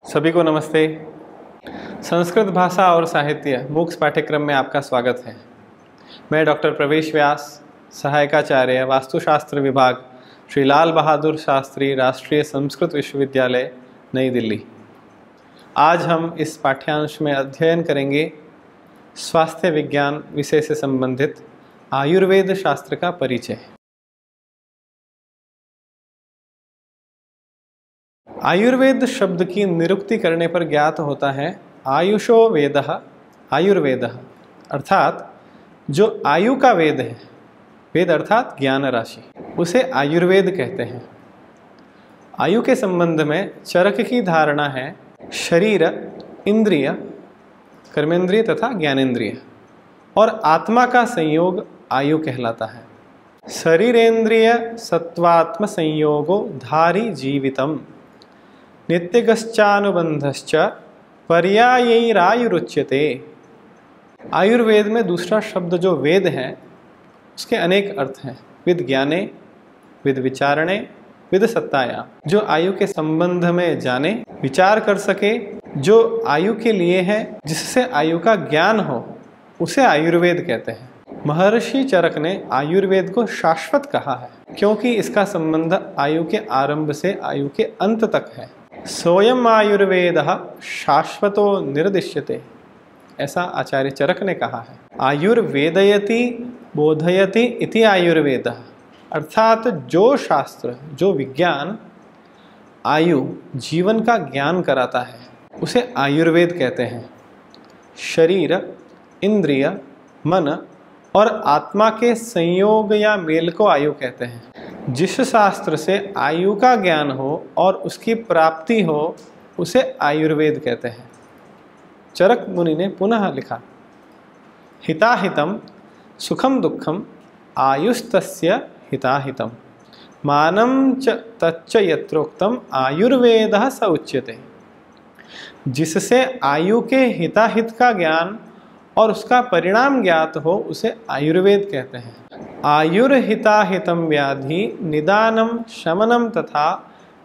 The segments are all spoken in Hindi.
सभी को नमस्ते। संस्कृत भाषा और साहित्य मूक्स पाठ्यक्रम में आपका स्वागत है। मैं डॉक्टर प्रवेश व्यास, सहायकाचार्य वास्तुशास्त्र विभाग, श्री लाल बहादुर शास्त्री राष्ट्रीय संस्कृत विश्वविद्यालय, नई दिल्ली। आज हम इस पाठ्यांश में अध्ययन करेंगे स्वास्थ्य विज्ञान विषय से संबंधित आयुर्वेद शास्त्र का परिचय। आयुर्वेद शब्द की निरुक्ति करने पर ज्ञात होता है आयुषो वेदः आयुर्वेदः, अर्थात जो आयु का वेद है, वेद अर्थात ज्ञान राशि, उसे आयुर्वेद कहते हैं। आयु के संबंध में चरक की धारणा है शरीर, इंद्रिय, कर्मेंद्रिय तथा ज्ञानेंद्रिय और आत्मा का संयोग आयु कहलाता है। शरीरेंद्रिय सत्वात्म संयोगो धारी जीवितम नित्यगश्चानुबंधश्च पर्यायैरायुरुच्यते। आयुर्वेद में दूसरा शब्द जो वेद है उसके अनेक अर्थ हैं। विद ज्ञाने, विद विचारणे, विद सत्ताया। जो आयु के संबंध में जाने, विचार कर सके, जो आयु के लिए है, जिससे आयु का ज्ञान हो, उसे आयुर्वेद कहते हैं। महर्षि चरक ने आयुर्वेद को शाश्वत कहा है क्योंकि इसका संबंध आयु के आरंभ से आयु के अंत तक है। सोयम आयुर्वेदः शाश्वतो निर्दिश्यते, ऐसा आचार्य चरक ने कहा है। आयुर्वेदयति बोधयति इति आयुर्वेदः, अर्थात जो शास्त्र, जो विज्ञान आयु, जीवन का ज्ञान कराता है, उसे आयुर्वेद कहते हैं। शरीर, इंद्रिय, मन और आत्मा के संयोग या मेल को आयु कहते हैं। जिस शास्त्र से आयु का ज्ञान हो और उसकी प्राप्ति हो, उसे आयुर्वेद कहते हैं। चरक मुनि ने पुनः लिखा, हिताहितम सुखम दुखम आयुस्तस्य हिताहितम मानम च तच्च यत्रोक्तम आयुर्वेदः स उच्यते। जिससे आयु के हिताहित का ज्ञान और उसका परिणाम ज्ञात हो, उसे आयुर्वेद कहते हैं। आयुर्हिताहितं व्याधि निदानम शमनम तथा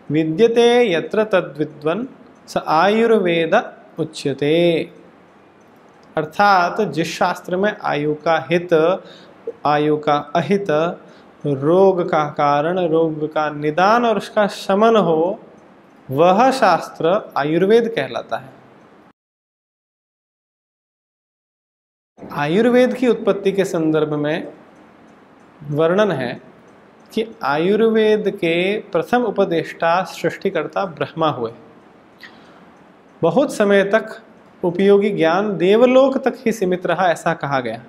विद्यते यत्र तद्विद्वन् स आयुर्वेद उच्यते। अर्थात जिस शास्त्र में आयु का हित, आयु का अहित, रोग का कारण, रोग का निदान और उसका शमन हो, वह शास्त्र आयुर्वेद कहलाता है। आयुर्वेद की उत्पत्ति के संदर्भ में वर्णन है कि आयुर्वेद के प्रथम उपदेष्टा, सृष्टिकर्ता ब्रह्मा हुए। बहुत समय तक उपयोगी ज्ञान देवलोक तक ही सीमित रहा, ऐसा कहा गया।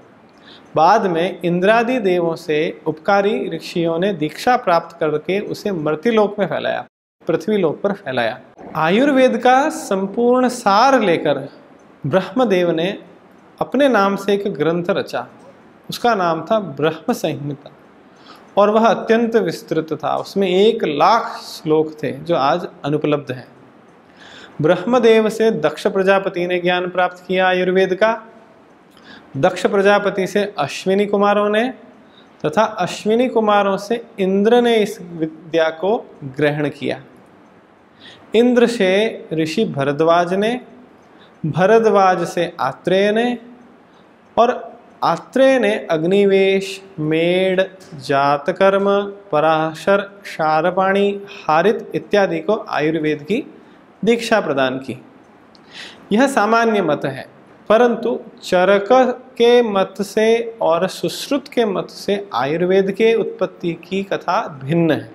बाद में इंद्रादि देवों से उपकारी ऋषियों ने दीक्षा प्राप्त करके उसे मर्त्यलोक में फैलाया, पृथ्वीलोक पर फैलाया। आयुर्वेद का संपूर्ण सार लेकर ब्रह्मदेव ने अपने नाम से एक ग्रंथ रचा। उसका नाम था ब्रह्म संहिता और वह अत्यंत विस्तृत था। उसमें 1,00,000 श्लोक थे जो आज अनुपलब्ध हैं। ब्रह्मदेव से दक्ष प्रजापति ने ज्ञान प्राप्त किया आयुर्वेद का। दक्ष प्रजापति से अश्विनी कुमारों ने तथा अश्विनी कुमारों से इंद्र ने इस विद्या को ग्रहण किया। इंद्र से ऋषि भरद्वाज ने, भरद्वाज से आत्रेय ने और आत्रेय ने अग्निवेश, मेड़, जातकर्म, पराशर, क्षारपाणी, हारित इत्यादि को आयुर्वेद की दीक्षा प्रदान की। यह सामान्य मत है, परंतु चरक के मत से और सुश्रुत के मत से आयुर्वेद के उत्पत्ति की कथा भिन्न है।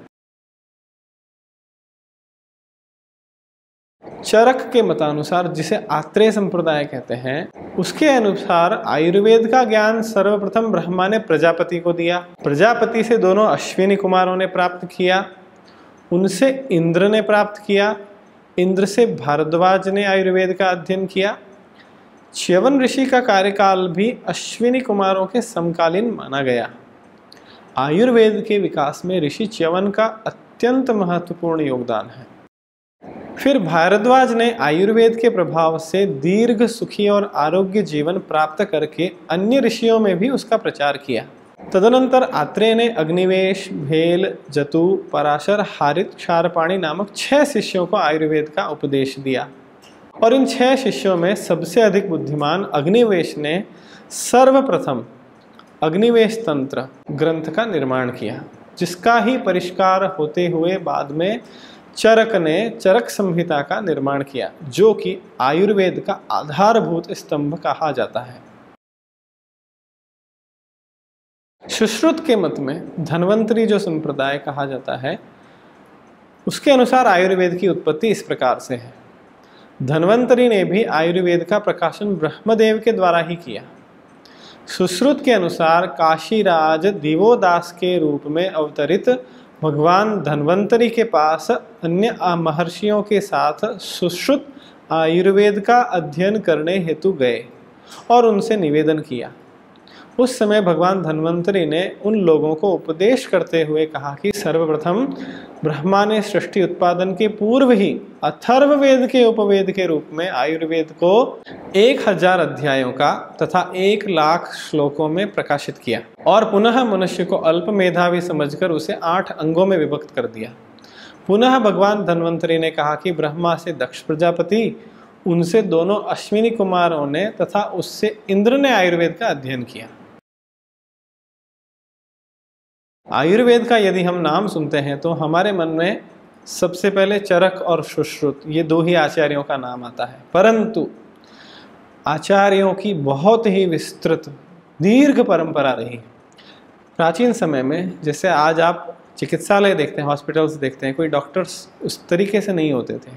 चरक के मतानुसार, जिसे आत्रेय संप्रदाय कहते हैं, उसके अनुसार आयुर्वेद का ज्ञान सर्वप्रथम ब्रह्मा ने प्रजापति को दिया। प्रजापति से दोनों अश्विनी कुमारों ने प्राप्त किया, उनसे इंद्र ने प्राप्त किया, इंद्र से भारद्वाज ने आयुर्वेद का अध्ययन किया। च्यवन ऋषि का कार्यकाल भी अश्विनी कुमारों के समकालीन माना गया। आयुर्वेद के विकास में ऋषि च्यवन का अत्यंत महत्वपूर्ण योगदान है। फिर भारद्वाज ने आयुर्वेद के प्रभाव से दीर्घ, सुखी और आरोग्य जीवन प्राप्त करके अन्य ऋषियों में भी उसका प्रचार किया। तदनंतर आत्रेय ने अग्निवेश, भेल, जतु, पराशर, हारित, क्षारपाणी नामक 6 शिष्यों को आयुर्वेद का उपदेश दिया। और इन 6 शिष्यों में सबसे अधिक बुद्धिमान अग्निवेश ने सर्वप्रथम अग्निवेश तंत्र ग्रंथ का निर्माण किया, जिसका ही परिष्कार होते हुए बाद में चरक ने चरक संहिता का निर्माण किया, जो कि आयुर्वेद का आधारभूत स्तंभ कहा जाता है। सुश्रुत के मत में धन्वंतरी जो संप्रदाय कहा जाता है, उसके अनुसार आयुर्वेद की उत्पत्ति इस प्रकार से है। धन्वंतरी ने भी आयुर्वेद का प्रकाशन ब्रह्मदेव के द्वारा ही किया। सुश्रुत के अनुसार काशीराज दिवोदास के रूप में अवतरित भगवान धन्वंतरी के पास अन्य महर्षियों के साथ सुश्रुत आयुर्वेद का अध्ययन करने हेतु गए और उनसे निवेदन किया। उस समय भगवान धन्वंतरी ने उन लोगों को उपदेश करते हुए कहा कि सर्वप्रथम ब्रह्मा ने सृष्टि उत्पादन के पूर्व ही अथर्ववेद के उपवेद के रूप में आयुर्वेद को 1000 अध्यायों का तथा 1,00,000 श्लोकों में प्रकाशित किया और पुनः मनुष्य को अल्प मेधावी समझकर उसे 8 अंगों में विभक्त कर दिया। पुनः भगवान धन्वंतरी ने कहा कि ब्रह्मा से दक्ष प्रजापति, उनसे दोनों अश्विनी कुमारों ने तथा उससे इंद्र ने आयुर्वेद का अध्ययन किया। आयुर्वेद का यदि हम नाम सुनते हैं तो हमारे मन में सबसे पहले चरक और सुश्रुत, ये 2 ही आचार्यों का नाम आता है, परंतु आचार्यों की बहुत ही विस्तृत दीर्घ परंपरा रही। प्राचीन समय में जैसे आज आप चिकित्सालय देखते हैं, हॉस्पिटल्स देखते हैं, कोई डॉक्टर्स उस तरीके से नहीं होते थे,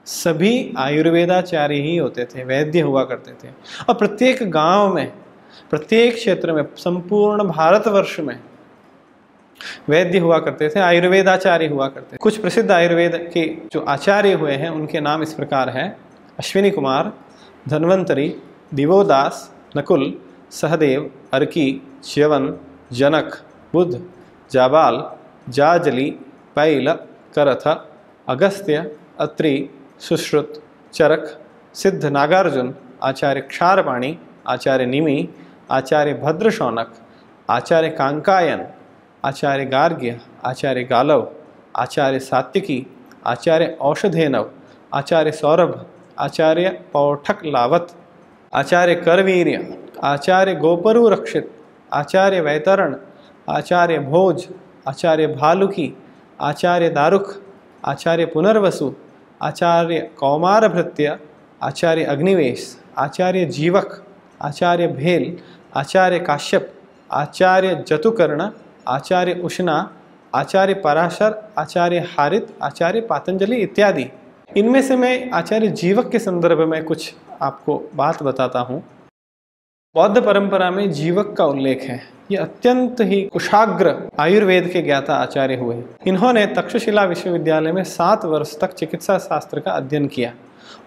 सभी आयुर्वेदाचार्य ही होते थे, वैद्य हुआ करते थे। और प्रत्येक गांव में, प्रत्येक क्षेत्र में, संपूर्ण भारतवर्ष में वैद्य हुआ करते थे, आयुर्वेदाचार्य हुआ करते थे। कुछ प्रसिद्ध आयुर्वेद के जो आचार्य हुए हैं उनके नाम इस प्रकार हैं: अश्विनी कुमार, धन्वंतरी, दिवोदास, नकुल, सहदेव, अर्की, च्यवन, जनक, बुद्ध, जाबाल, जाजली, पैल, करथ, अगस्त्य, अत्रि, सुश्रुत, चरक, सिद्ध नागार्जुन, आचार्य क्षारपाणी, आचार्य निमि, आचार्य भद्रशौनक, आचार्य कांकायन, आचार्य गार्ग्य, आचार्य गालव, आचार्य सात्विकी, आचार्य औषधेनव, आचार्य सौरभ, आचार्य पौठक लावत, आचार्य करवीर्य, आचार्य गोपरु रक्षित, आचार्य वैतरण, आचार्य भोज, आचार्य भालुकी, आचार्य दारुक, आचार्य पुनर्वसु, आचार्य कौमारभृत्य, आचार्य अग्निवेश, आचार्य जीवक, आचार्य भेल, आचार्य काश्यप, आचार्य जतुकर्ण, आचार्य उष्णा, आचार्य पराशर, आचार्य हारित, आचार्य पातंजलि इत्यादि। इनमें से मैं आचार्य जीवक के संदर्भ में कुछ आपको बात बताता हूँ। बौद्ध परंपरा में जीवक का उल्लेख है। ये अत्यंत ही कुशाग्र आयुर्वेद के ज्ञाता आचार्य हुए। इन्होंने तक्षशिला विश्वविद्यालय में 7 वर्ष तक चिकित्सा शास्त्र का अध्ययन किया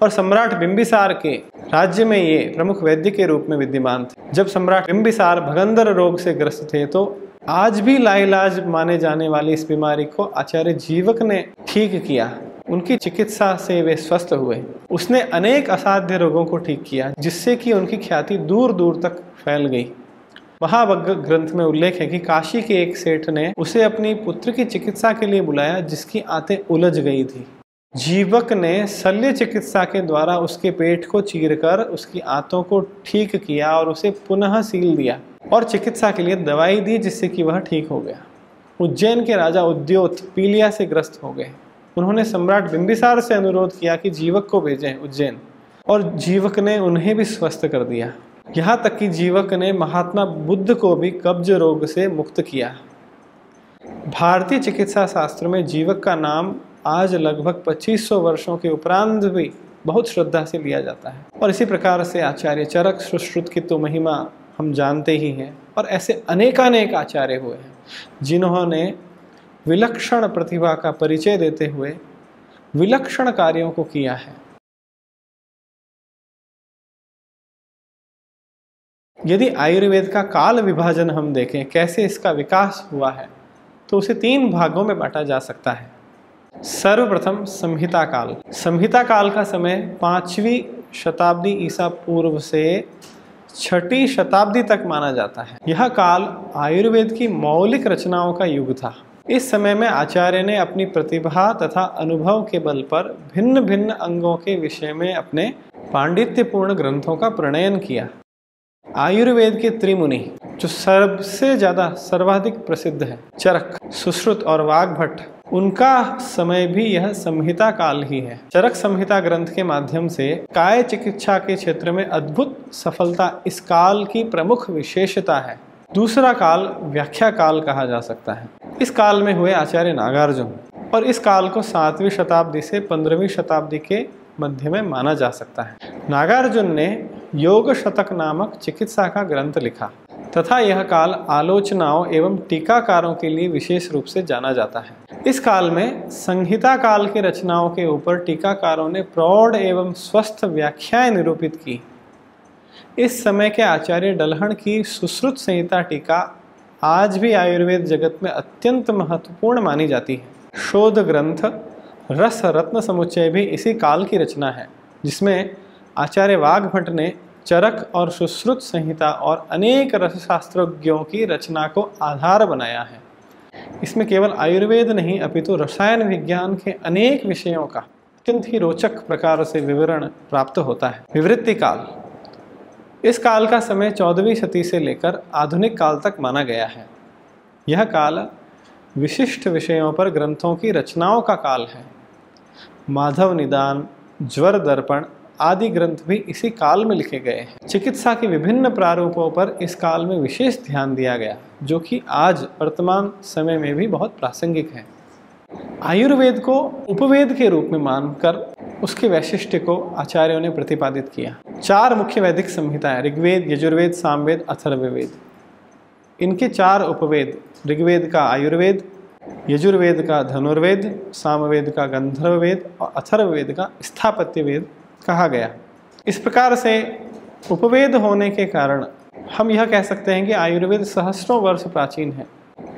और सम्राट बिंबिसार के राज्य में ये प्रमुख वैद्य के रूप में विद्यमान थे। जब सम्राट बिंबिसार भगंदर रोग से ग्रस्त थे तो आज भी लाइलाज माने जाने वाली इस बीमारी को आचार्य जीवक ने ठीक किया। उनकी चिकित्सा से वे स्वस्थ हुए। उसने अनेक असाध्य रोगों को ठीक किया, जिससे कि उनकी ख्याति दूर दूर तक फैल गई। महावग्ग ग्रंथ में उल्लेख है कि काशी के एक सेठ ने उसे अपनी पुत्र की चिकित्सा के लिए बुलाया, जिसकी आंतें उलझ गई थी। जीवक ने शल्य चिकित्सा के द्वारा उसके पेट को चीरकर उसकी आंतों को ठीक किया और उसे पुनः सील दिया और चिकित्सा के लिए दवाई दी, जिससे कि वह ठीक हो गया। उज्जैन के राजा उद्योत पीलिया से ग्रस्त हो गए। उन्होंने सम्राट बिंबिसार से अनुरोध किया कि जीवक को भेजें उज्जैन, और जीवक ने उन्हें भी स्वस्थ कर दिया। यहाँ तक कि जीवक ने महात्मा बुद्ध को भी कब्ज रोग से मुक्त किया। भारतीय चिकित्सा शास्त्र में जीवक का नाम आज लगभग 2500 वर्षों के उपरांत भी बहुत श्रद्धा से लिया जाता है। और इसी प्रकार से आचार्य चरक, सुश्रुत की तो महिमा हम जानते ही हैं, और ऐसे अनेकानेक आचार्य हुए हैं जिन्होंने विलक्षण प्रतिभा का परिचय देते हुए विलक्षण कार्यों को किया है। यदि आयुर्वेद का काल विभाजन हम देखें, कैसे इसका विकास हुआ है, तो उसे 3 भागों में बांटा जा सकता है। सर्वप्रथम संहिता काल। संहिता काल का समय 5वीं शताब्दी ईसा पूर्व से 6ठी शताब्दी तक माना जाता है। यह काल आयुर्वेद की मौलिक रचनाओं का युग था। इस समय में आचार्य ने अपनी प्रतिभा तथा अनुभव के बल पर भिन्न भिन्न अंगों के विषय में अपने पांडित्यपूर्ण ग्रंथों का प्रणयन किया। आयुर्वेद के त्रिमुनि जो सबसे ज्यादा सर्वाधिक प्रसिद्ध है, चरक, सुश्रुत और वाग्भट, उनका समय भी यह संहिता काल ही है। चरक संहिता ग्रंथ के माध्यम से काय चिकित्सा के क्षेत्र में अद्भुत सफलता इस काल की प्रमुख विशेषता है। दूसरा काल व्याख्या काल कहा जा सकता है। इस काल में हुए आचार्य नागार्जुन, और इस काल को 7वीं शताब्दी से 15वीं शताब्दी के मध्य में माना जा सकता है। नागार्जुन ने योग शतक नामक चिकित्सा का ग्रंथ लिखा तथा यह काल आलोचनाओं एवं टीकाकारों के लिए विशेष रूप से जाना जाता है। इस काल में संहिता काल की रचनाओं के ऊपर टीकाकारों ने प्रौढ़ एवं स्वस्थ व्याख्याएं निरूपित की। इस समय के आचार्य डल्हण की सुश्रुत संहिता टीका आज भी आयुर्वेद जगत में अत्यंत महत्वपूर्ण मानी जाती है। शोध ग्रंथ रस रत्न समुच्चय भी इसी काल की रचना है, जिसमें आचार्य वाग्भट ने चरक और सुश्रुत संहिता और अनेक रसशास्त्रज्ञों की रचना को आधार बनाया है। इसमें केवल आयुर्वेद नहीं अपितु रसायन विज्ञान के अनेक विषयों का अत्यंत ही रोचक प्रकार से विवरण प्राप्त होता है। विवृत्ति काल, इस काल का समय 14वीं शती से लेकर आधुनिक काल तक माना गया है। यह काल विशिष्ट विषयों पर ग्रंथों की रचनाओं का काल है। माधव निदान, ज्वर दर्पण आदि ग्रंथ भी इसी काल में लिखे गए हैं। चिकित्सा के विभिन्न प्रारूपों पर इस काल में विशेष ध्यान दिया गया, जो कि आज वर्तमान समय में भी बहुत प्रासंगिक है। आयुर्वेद को उपवेद के रूप में मानकर उसके वैशिष्ट्य को आचार्यों ने प्रतिपादित किया। 4 मुख्य वैदिक संहिताएं, ऋग्वेद, यजुर्वेद, सामवेद, अथर्ववेद। इनके 4 उपवेद, ऋग्वेद का आयुर्वेद, यजुर्वेद का धनुर्वेद, सामवेद का गंधर्ववेद और अथर्ववेद का स्थापत्य वेद कहा गया। इस प्रकार से उपवेद होने के कारण हम यह कह सकते हैं कि आयुर्वेद सहस्रों वर्ष प्राचीन है।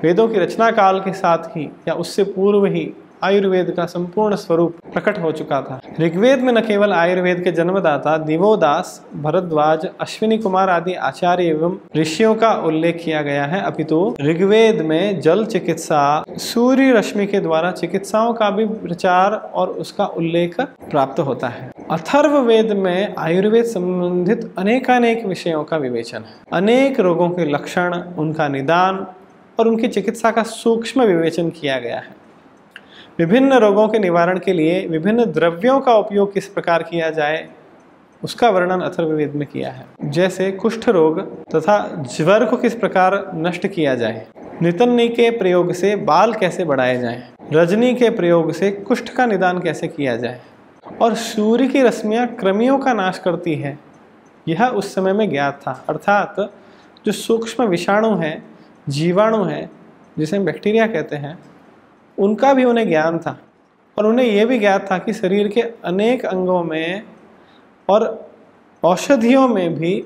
वेदों की रचना काल के साथ ही या उससे पूर्व ही आयुर्वेद का संपूर्ण स्वरूप प्रकट हो चुका था। ऋग्वेद में न केवल आयुर्वेद के जन्मदाता दिवोदास, भरद्वाज, अश्विनी कुमार आदि आचार्य एवं ऋषियों का उल्लेख किया गया है, अपितु ऋग्वेद में जल चिकित्सा, सूर्य रश्मि के द्वारा चिकित्साओं का भी प्रचार और उसका उल्लेख प्राप्त होता है। अथर्ववेद में आयुर्वेद संबंधित अनेकानेक विषयों का विवेचन है। अनेक रोगों के लक्षण, उनका निदान और उनकी चिकित्सा का सूक्ष्म विवेचन किया गया है। विभिन्न रोगों के निवारण के लिए विभिन्न द्रव्यों का उपयोग किस प्रकार किया जाए, उसका वर्णन अथर्ववेद में किया है। जैसे कुष्ठ रोग तथा ज्वर को किस प्रकार नष्ट किया जाए, नितन्नी के प्रयोग से बाल कैसे बढ़ाए जाएं, रजनी के प्रयोग से कुष्ठ का निदान कैसे किया जाए, और सूर्य की रश्मियाँ कृमियों का नाश करती है, यह उस समय में ज्ञात था। अर्थात जो सूक्ष्म विषाणु हैं, जीवाणु हैं, जिसे हम बैक्टीरिया कहते हैं, उनका भी उन्हें ज्ञान था। और उन्हें यह भी ज्ञात था कि शरीर के अनेक अंगों में और औषधियों में भी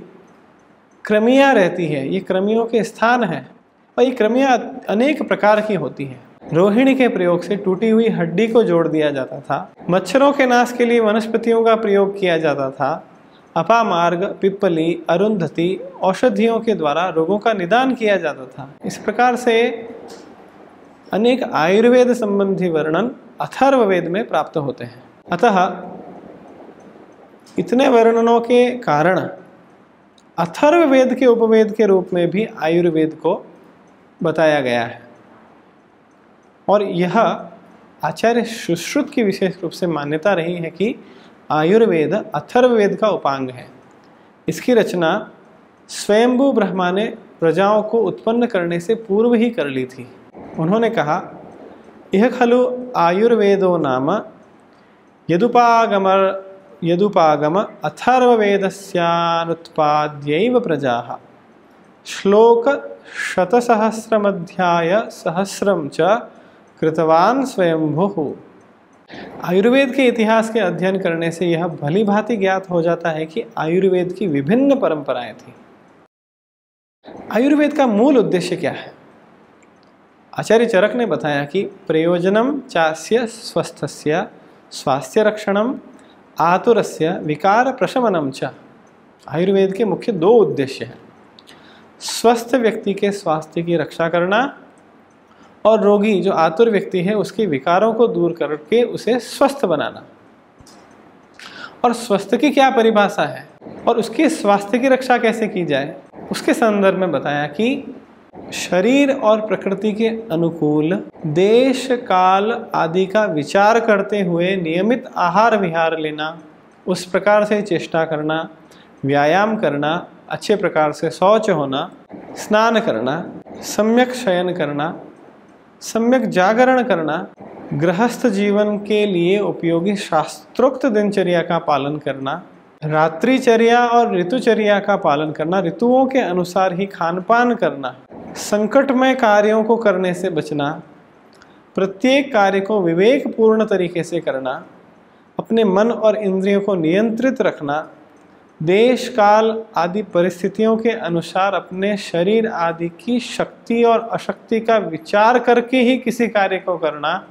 कृमियाँ रहती है। ये कृमियों के स्थान हैं और ये कृमियाँ अनेक प्रकार की होती हैं। रोहिणी के प्रयोग से टूटी हुई हड्डी को जोड़ दिया जाता था। मच्छरों के नाश के लिए वनस्पतियों का प्रयोग किया जाता था। अपामार्ग, पिप्पली, अरुंधति औषधियों के द्वारा रोगों का निदान किया जाता था। इस प्रकार से अनेक आयुर्वेद संबंधी वर्णन अथर्ववेद में प्राप्त होते हैं। अतः इतने वर्णनों के कारण अथर्ववेद के उपवेद के रूप में भी आयुर्वेद को बताया गया है। और यह आचार्य सुश्रुत की विशेष रूप से मान्यता रही है कि आयुर्वेद अथर्ववेद का उपांग है। इसकी रचना स्वयंभू ब्रह्मा ने प्रजाओं को उत्पन्न करने से पूर्व ही कर ली थी। उन्होंने कहा, यह खलु आयुर्वेदो नाम यदुपागम अथर्ववेदस्यानुत्पाद्यैव प्रजाः श्लोक शतसहस्रमध्याय सहस्रम च कृतवान स्वयंभुः। आयुर्वेद के इतिहास के अध्ययन करने से यह भली भांति ज्ञात हो जाता है कि आयुर्वेद की विभिन्न परंपराएं थी। आयुर्वेद का मूल उद्देश्य क्या है? आचार्य चरक ने बताया कि प्रयोजनम चास्य स्वस्थस्य स्वास्थ्य रक्षणम आतुरस्य विकार प्रशमनम च। आयुर्वेद के मुख्य 2 उद्देश्य हैं। स्वस्थ व्यक्ति के स्वास्थ्य की रक्षा करना और रोगी जो आतुर व्यक्ति है उसके विकारों को दूर करके उसे स्वस्थ बनाना। और स्वस्थ की क्या परिभाषा है और उसके स्वास्थ्य की रक्षा कैसे की जाए, उसके संदर्भ में बताया कि शरीर और प्रकृति के अनुकूल देश काल आदि का विचार करते हुए नियमित आहार विहार लेना, उस प्रकार से चेष्टा करना, व्यायाम करना, अच्छे प्रकार से शौच होना, स्नान करना, सम्यक शयन करना, सम्यक जागरण करना, गृहस्थ जीवन के लिए उपयोगी शास्त्रोक्त दिनचर्या का पालन करना, रात्रिचर्या और ऋतुचर्या का पालन करना, ऋतुओं के अनुसार ही खान पान करना, संकटमय कार्यों को करने से बचना, प्रत्येक कार्य को विवेकपूर्ण तरीके से करना, अपने मन और इंद्रियों को नियंत्रित रखना, देश काल आदि परिस्थितियों के अनुसार अपने शरीर आदि की शक्ति और अशक्ति का विचार करके ही किसी कार्य को करना,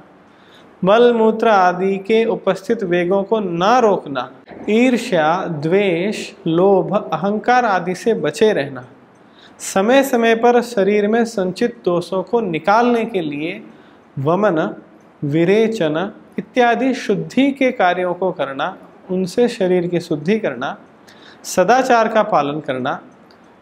मल मूत्र आदि के उपस्थित वेगों को ना रोकना, ईर्ष्या, द्वेष, लोभ, अहंकार आदि से बचे रहना, समय समय पर शरीर में संचित दोषों को निकालने के लिए वमन, विरेचन इत्यादि शुद्धि के कार्यों को करना, उनसे शरीर की शुद्धि करना, सदाचार का पालन करना,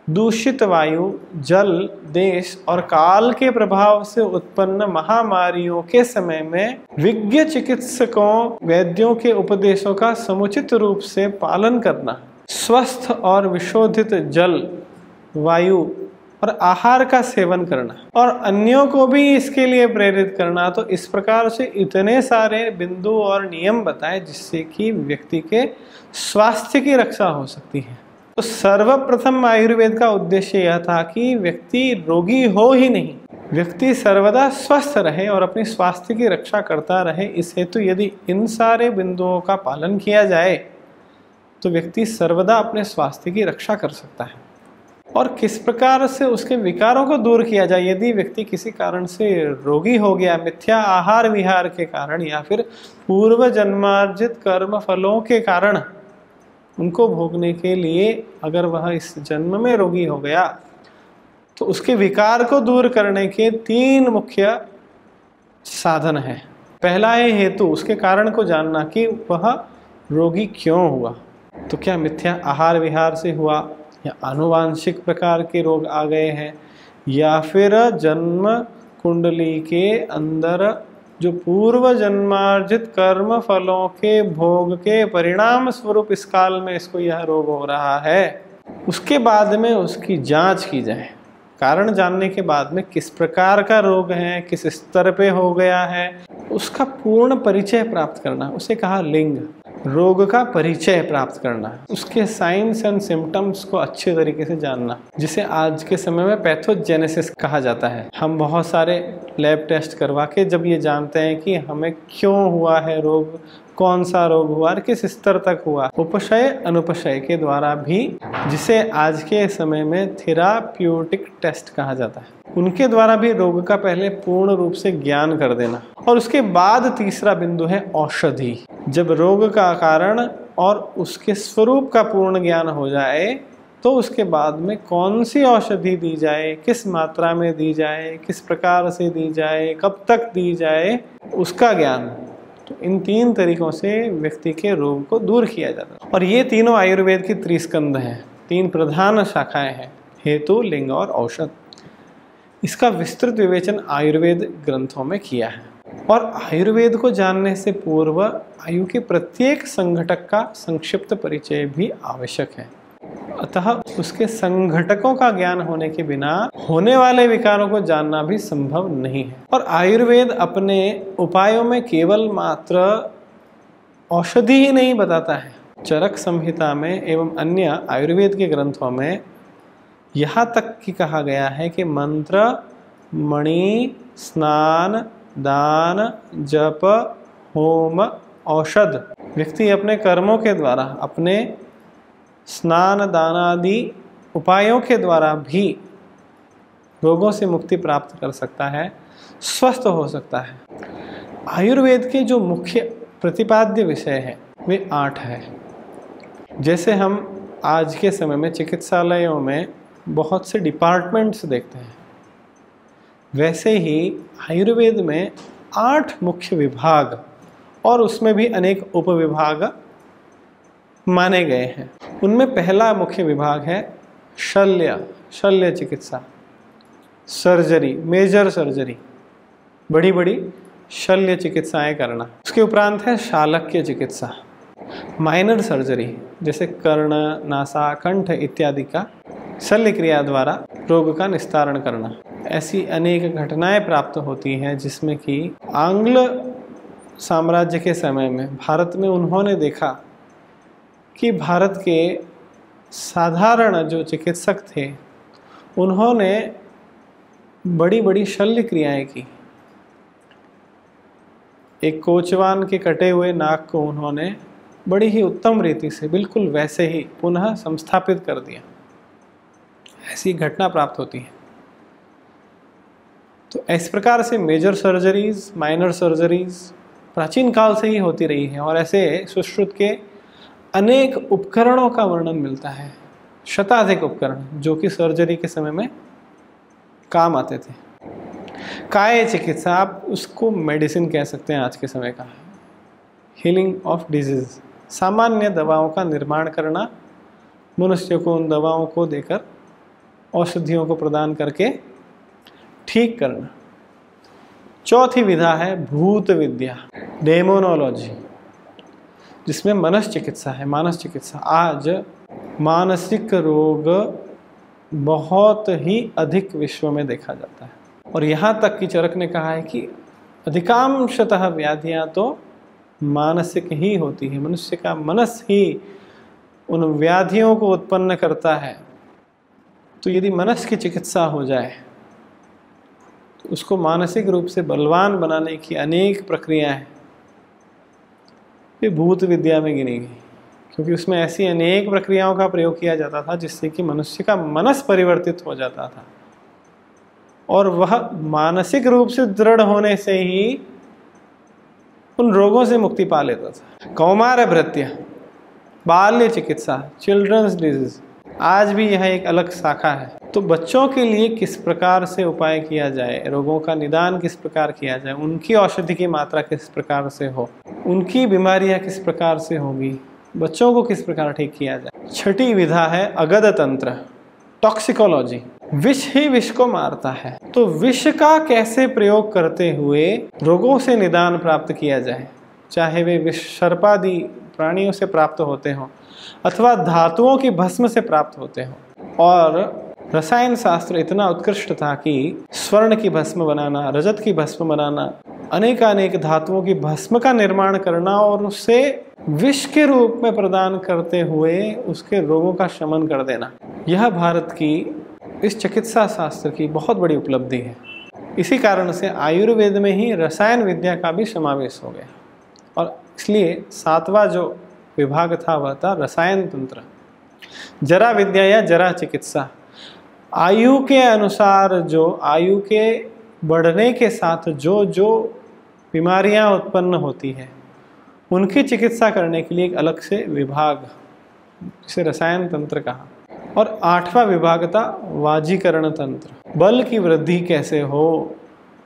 दूषित वायु, जल, देश और काल के प्रभाव से उत्पन्न महामारियों के समय में विज्ञ चिकित्सकों, वैद्यों के उपदेशों का समुचित रूप से पालन करना, स्वस्थ और विशोधित जल, वायु और आहार का सेवन करना और अन्यों को भी इसके लिए प्रेरित करना। तो इस प्रकार से इतने सारे बिंदु और नियम बताए जिससे कि व्यक्ति के स्वास्थ्य की रक्षा हो सकती है। तो सर्वप्रथम आयुर्वेद का उद्देश्य यह था कि व्यक्ति रोगी हो ही नहीं, व्यक्ति सर्वदा स्वस्थ रहे और अपने स्वास्थ्य की रक्षा करता रहे। इस हेतु यदि इन सारे बिंदुओं का पालन किया जाए तो व्यक्ति सर्वदा अपने स्वास्थ्य की रक्षा कर सकता है। और किस प्रकार से उसके विकारों को दूर किया जाए, यदि व्यक्ति किसी कारण से रोगी हो गया, मिथ्या आहार विहार के कारण या फिर पूर्व जन्मार्जित कर्म फलों के कारण उनको भोगने के लिए अगर वह इस जन्म में रोगी हो गया, तो उसके विकार को दूर करने के 3 मुख्य साधन हैं। पहला है हेतु, उसके कारण को जानना कि वह रोगी क्यों हुआ। तो क्या मिथ्या आहार विहार से हुआ, या आनुवांशिक प्रकार के रोग आ गए हैं, या फिर जन्म कुंडली के अंदर जो पूर्व जन्मार्जित कर्म फलों के भोग के परिणाम स्वरूप इस काल में इसको यह रोग हो रहा है। उसके बाद में उसकी जांच की जाए, कारण जानने के बाद में किस प्रकार का रोग है, किस स्तर पे हो गया है, उसका पूर्ण परिचय प्राप्त करना, उसे कहा लिंग। रोग का परिचय प्राप्त करना, उसके साइंस एंड सिम्टम्स को अच्छे तरीके से जानना, जिसे आज के समय में पैथोजेनेसिस कहा जाता है। हम बहुत सारे लैब टेस्ट करवा के जब ये जानते हैं कि हमें क्यों हुआ है रोग, कौन सा रोग हुआ और किस स्तर तक हुआ, उपशय अनुपशय के द्वारा भी, जिसे आज के समय में थेराप्यूटिक टेस्ट कहा जाता है, उनके द्वारा भी रोग का पहले पूर्ण रूप से ज्ञान कर देना। और उसके बाद तीसरा बिंदु है औषधि। जब रोग का कारण और उसके स्वरूप का पूर्ण ज्ञान हो जाए तो उसके बाद में कौन सी औषधि दी जाए, किस मात्रा में दी जाए, किस प्रकार से दी जाए, कब तक दी जाए, उसका ज्ञान। तो इन 3 तरीकों से व्यक्ति के रोग को दूर किया जाता है। और ये तीनों आयुर्वेद की त्रिस्कंध हैं, 3 प्रधान शाखाएं हैं, हेतु, लिंग और औषध। इसका विस्तृत विवेचन आयुर्वेद ग्रंथों में किया है। और आयुर्वेद को जानने से पूर्व आयु के प्रत्येक संघटक का संक्षिप्त परिचय भी आवश्यक है। अतः उसके संघटकों का ज्ञान होने के बिना होने वाले विकारों को जानना भी संभव नहीं है। और आयुर्वेद अपने उपायों में केवल मात्र औषधि ही नहीं बताता है। चरक संहिता में एवं अन्य आयुर्वेद के ग्रंथों में यहाँ तक कि कहा गया है कि मंत्र, मणि, स्नान, दान, जप, होम, औषध, व्यक्ति अपने कर्मों के द्वारा, अपने स्नान दान आदि उपायों के द्वारा भी रोगों से मुक्ति प्राप्त कर सकता है, स्वस्थ हो सकता है। आयुर्वेद के जो मुख्य प्रतिपाद्य विषय हैं वे 8 हैं। जैसे हम आज के समय में चिकित्सालयों में बहुत से डिपार्टमेंट्स देखते हैं, वैसे ही आयुर्वेद में 8 मुख्य विभाग और उसमें भी अनेक उपविभाग माने गए हैं। उनमें पहला मुख्य विभाग है शल्य चिकित्सा, सर्जरी, मेजर सर्जरी, बड़ी बड़ी शल्य चिकित्साएं करना। उसके उपरांत है शालक्य चिकित्सा, माइनर सर्जरी, जैसे कर्ण, नासा, कंठ इत्यादि का शल्य क्रिया द्वारा रोग का निस्तारण करना। ऐसी अनेक घटनाएं प्राप्त होती हैं जिसमें कि आंग्ल साम्राज्य के समय में भारत में उन्होंने देखा कि भारत के साधारण जो चिकित्सक थे उन्होंने बड़ी बड़ी शल्य क्रियाएं की। एक कोचवान के कटे हुए नाक को उन्होंने बड़ी ही उत्तम रीति से बिल्कुल वैसे ही पुनः संस्थापित कर दिया। ऐसी घटना प्राप्त होती है। तो इस प्रकार से मेजर सर्जरीज, माइनर सर्जरीज प्राचीन काल से ही होती रही है और ऐसे सुश्रुत के अनेक उपकरणों का वर्णन मिलता है, शताधिक उपकरण जो कि सर्जरी के समय में काम आते थे। काय चिकित्सा, आप उसको मेडिसिन कह सकते हैं आज के समय का, हीलिंग ऑफ डिजीज, सामान्य दवाओं का निर्माण करना, मनुष्य को उन दवाओं को देकर औषधियों को प्रदान करके ठीक करना। चौथी विधा है भूत विद्या, डेमोनोलॉजी, जिसमें मनस चिकित्सा है, मानस चिकित्सा। आज मानसिक रोग बहुत ही अधिक विश्व में देखा जाता है और यहाँ तक कि चरक ने कहा है कि अधिकांशतः व्याधियाँ तो मानसिक ही होती है। मनुष्य का मनस ही उन व्याधियों को उत्पन्न करता है। तो यदि मनस की चिकित्सा हो जाए तो उसको मानसिक रूप से बलवान बनाने की अनेक प्रक्रियाएं ये भूत विद्या में गिनी गई, क्योंकि उसमें ऐसी अनेक प्रक्रियाओं का प्रयोग किया जाता था जिससे कि मनुष्य का मनस परिवर्तित हो जाता था और वह मानसिक रूप से दृढ़ होने से ही उन रोगों से मुक्ति पा लेता था। कौमार भृत्य, बाल्य चिकित्सा, चिल्ड्रंस डिजीज, आज भी यह एक अलग शाखा है। तो बच्चों के लिए किस प्रकार से उपाय किया जाए, रोगों का निदान किस प्रकार किया जाए, उनकी औषधि की मात्रा किस प्रकार से हो, उनकी बीमारियां किस प्रकार से होगी, बच्चों को किस प्रकार ठीक किया जाए। छठी विधा है अगध तंत्र, टॉक्सिकोलॉजी, विष ही विष को मारता है। तो विष का कैसे प्रयोग करते हुए रोगों से निदान प्राप्त किया जाए, चाहे वे विष सर्पादि प्राणियों से प्राप्त होते हों अथवा धातुओं की भस्म से प्राप्त होते हों। और रसायन शास्त्र इतना उत्कृष्ट था कि स्वर्ण की भस्म बनाना, रजत की भस्म बनाना, अनेकानेक धातुओं की भस्म का निर्माण करना और उसे विष के रूप में प्रदान करते हुए उसके रोगों का शमन कर देना, यह भारत की इस चिकित्सा शास्त्र की बहुत बड़ी उपलब्धि है। इसी कारण से आयुर्वेद में ही रसायन विद्या का भी समावेश हो गया और इसलिए 7वां जो विभाग था वह था रसायन तंत्र। जरा विद्या या जरा चिकित्सा, आयु के अनुसार जो आयु के बढ़ने के साथ जो जो बीमारियां उत्पन्न होती है उनकी चिकित्सा करने के लिए एक अलग से विभाग, जिसे रसायन तंत्र कहा। और 8वां विभाग था वाजीकरण तंत्र, बल की वृद्धि कैसे हो,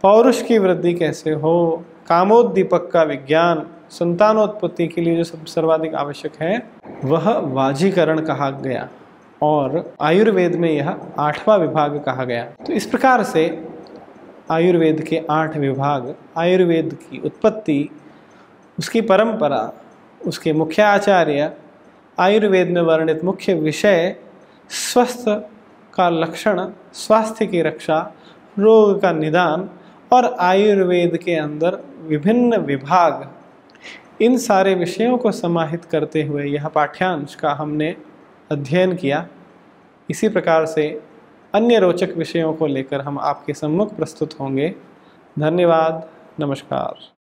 पौरुष की वृद्धि कैसे हो, कामोद्दीपक का विज्ञान, संतानोत्पत्ति के लिए जो सब सर्वाधिक आवश्यक है वह वाजीकरण कहा गया और आयुर्वेद में यह 8वां विभाग कहा गया। तो इस प्रकार से आयुर्वेद के 8 विभाग, आयुर्वेद की उत्पत्ति, उसकी परंपरा, उसके मुख्य आचार्य, आयुर्वेद में वर्णित मुख्य विषय, स्वस्थ का लक्षण, स्वास्थ्य की रक्षा, रोग का निदान और आयुर्वेद के अंदर विभिन्न विभाग, इन सारे विषयों को समाहित करते हुए यह पाठ्यांश का हमने अध्ययन किया। इसी प्रकार से अन्य रोचक विषयों को लेकर हम आपके सम्मुख प्रस्तुत होंगे। धन्यवाद, नमस्कार।